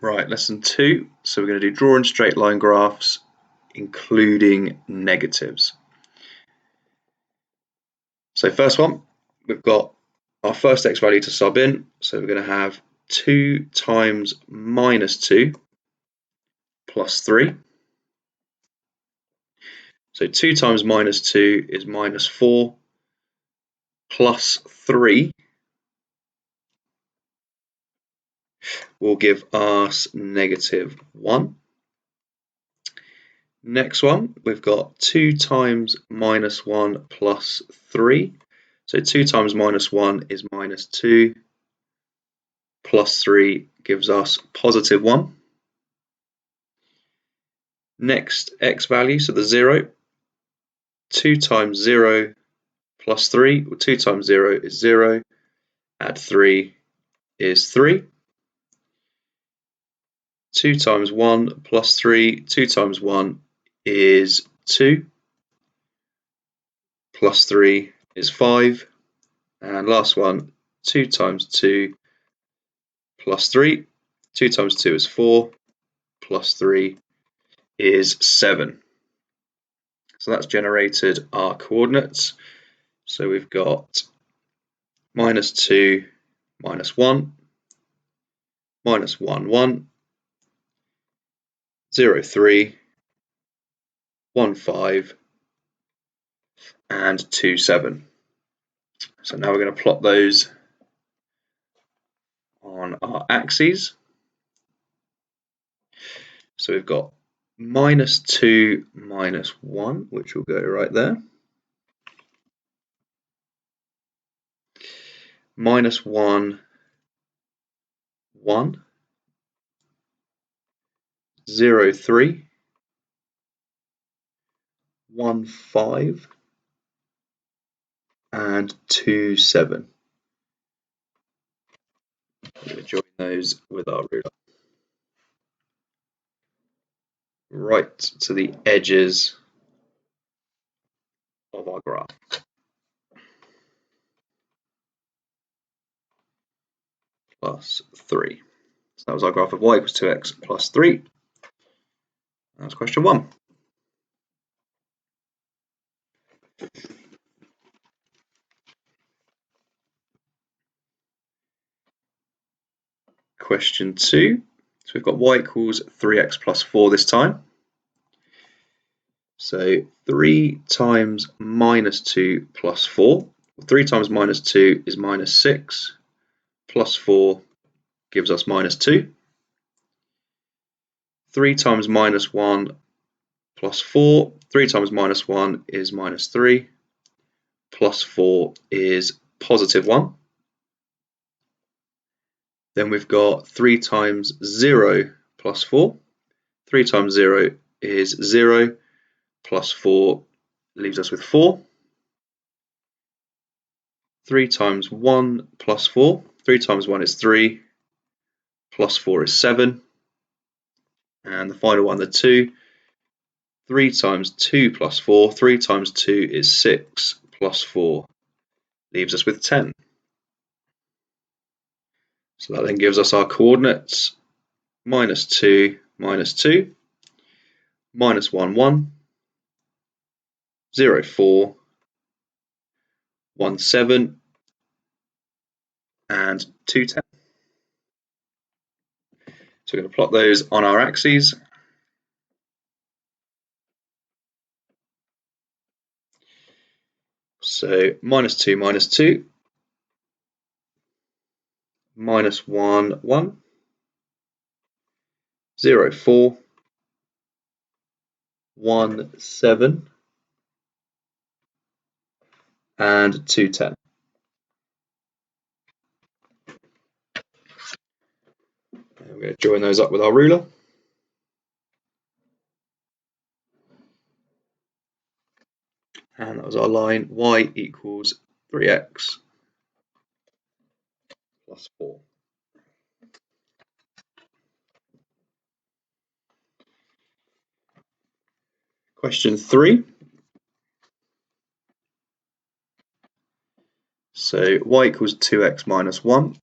Right, lesson 2. So we're going to do drawing straight line graphs, including negatives. So first one, we've got our first x value to sub in. So we're going to have 2 times minus 2 plus 3. So 2 times minus 2 is minus 4 plus 3 will give us negative 1. Next one, we've got 2 times minus 1 plus 3. So 2 times minus 1 is minus 2, plus 3 gives us positive 1. Next x value, so the 0. 2 times 0 plus 3, well, 2 times 0 is 0, add 3 is 3. 2 times 1 plus 3, 2 times 1 is 2, plus 3 is 5, and last one, 2 times 2 plus 3, 2 times 2 is 4, plus 3 is 7. So that's generated our coordinates. So we've got minus 2, minus 1, minus 1, 1, 0, 3, 1, 5, and 2, 7. So now we're going to plot those on our axes. So we've got minus 2, minus 1, which will go right there. Minus 1, 1, 0, 3, 1, 5, and 2, 7. I'm going to join those with our ruler right to the edges of our graph. Plus 3. So that was our graph of y equals 2x plus 3. That's question 1. Question 2. So we've got y equals 3x plus 4 this time. So 3 times minus 2 plus 4. 3 times minus 2 is minus 6. Plus 4 gives us minus 2. 3 times minus 1 plus 4. 3 times minus 1 is minus 3. Plus 4 is positive 1. Then we've got 3 times 0 plus 4. 3 times 0 is 0. Plus 4 leaves us with 4. 3 times 1 plus 4. 3 times 1 is 3. Plus 4 is 7. And the final one, the 2. 3 times 2 plus 4. 3 times 2 is 6. Plus 4 leaves us with 10. So that then gives us our coordinates. Minus 2, minus 2. Minus 1, 1. 0, 4. 1, 7. And 2, 10. So we're going to plot those on our axes. So minus 2, minus 2. Minus 1, 1. 0, 4. 1, 7. And 2, 10. And we're going to join those up with our ruler. And that was our line y equals 3x plus 4. Question 3. So y equals 2x minus 1.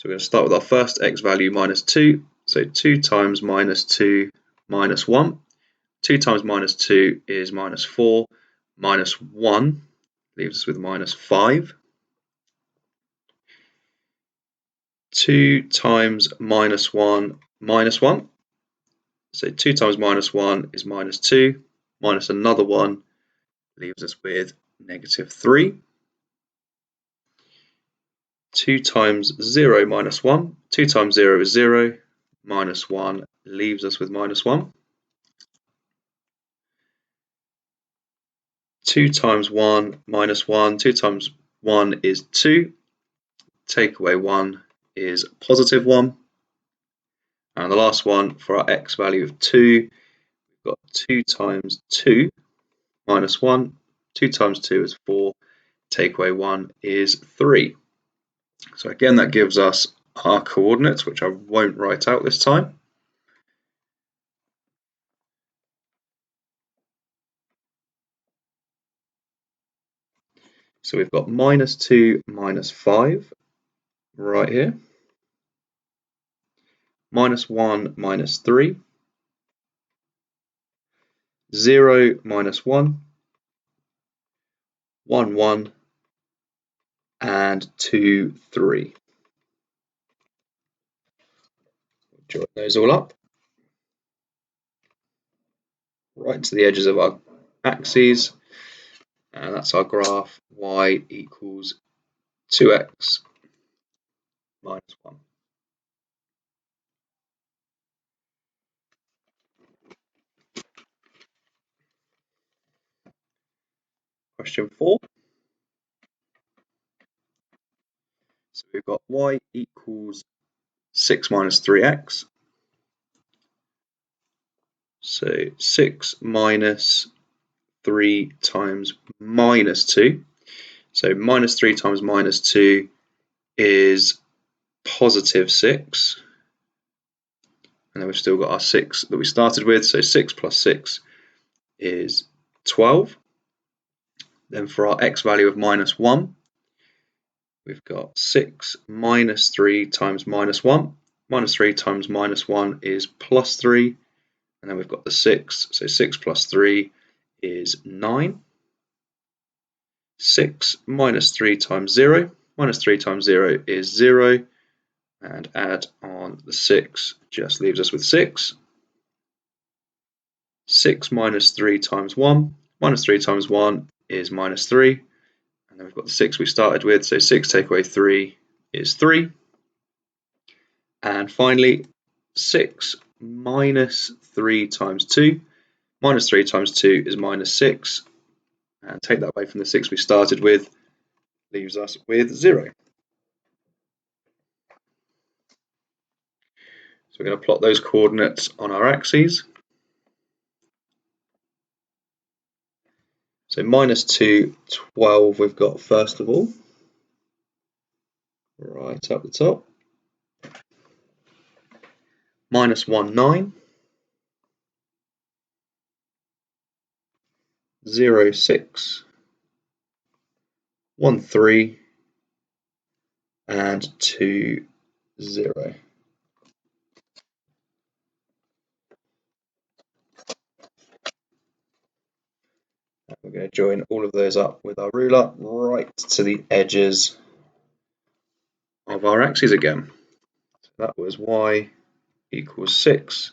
So we're going to start with our first x value minus 2. So 2 times minus 2 minus 1. 2 times minus 2 is minus 4. Minus 1 leaves us with minus 5. 2 times minus 1 minus 1. So 2 times minus 1 is minus 2. Minus another 1 leaves us with negative 3. 2 times 0 minus 1. 2 times 0 is 0. Minus 1 leaves us with minus 1. 2 times 1 minus 1. 2 times 1 is 2. Take away 1 is positive 1. And the last one for our x value of 2, we've got 2 times 2 minus 1. 2 times 2 is 4. Take away 1 is 3. So again, that gives us our coordinates, which I won't write out this time. So we've got minus 2 minus 5 right here. Minus 1 minus 3. 0 minus 1. 1, 1. And 2, 3. Join those all up. Right to the edges of our axes. And that's our graph y equals 2x minus 1. Question 4. So we've got y equals 6 minus 3x. So 6 minus 3 times minus 2. So minus 3 times minus 2 is positive 6. And then we've still got our 6 that we started with. So 6 plus 6 is 12. Then for our x value of minus 1, we've got 6 minus 3 times minus 1. Minus 3 times minus 1 is plus 3. And then we've got the 6. So 6 plus 3 is 9. 6 minus 3 times 0. Minus 3 times 0 is 0. And add on the 6 just leaves us with 6. 6 minus 3 times 1. Minus 3 times 1 is minus 3. And then we've got the 6 we started with. So 6 take away 3 is 3. And finally, 6 minus 3 times 2. Minus 3 times 2 is minus 6. And take that away from the 6 we started with, leaves us with 0. So we're going to plot those coordinates on our axes. So minus 2, 12 we've got first of all, right up the top. Minus 1, 9. 0, 6. 1, 3. And 2, 0. And we're going to join all of those up with our ruler right to the edges of our axes again. So that was y equals 6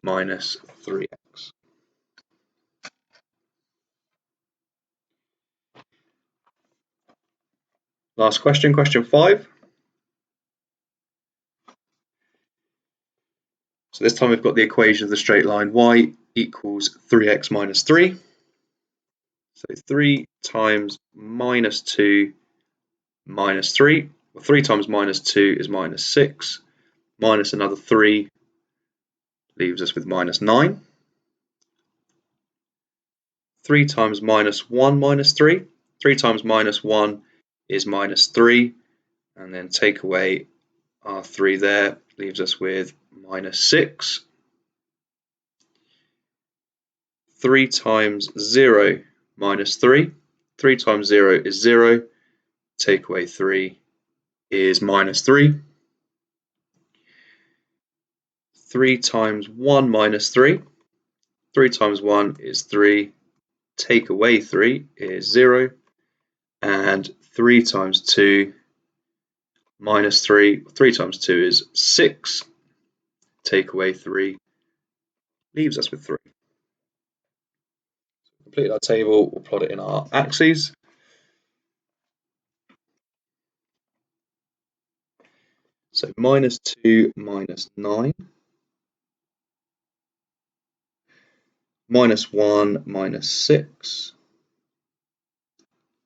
minus 3x. Last question, question 5. So this time we've got the equation of the straight line y equals 3x minus 3. So 3 times minus 2 minus 3. Well, 3 times minus 2 is minus 6. Minus another 3 leaves us with minus 9. 3 times minus 1 minus 3. 3 times minus 1 is minus 3. And then take away our 3 there, leaves us with minus 6. 3 times 0 minus 3. 3 times 0 is 0. Take away 3 is minus 3. 3 times 1 minus 3. 3 times 1 is 3. Take away 3 is 0. And 3 times 2 minus 3. 3 times 2 is 6. Take away 3 leaves us with 3. Complete our table, we'll plot it in our axes. So minus 2 minus 9. Minus 1 minus 6.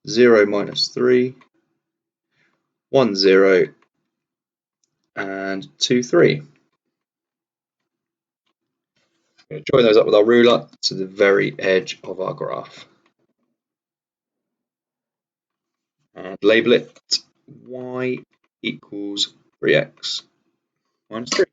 0 minus 3. 1 0 and 2 3. Join those up with our ruler to the very edge of our graph. And label it y equals 3x minus 3.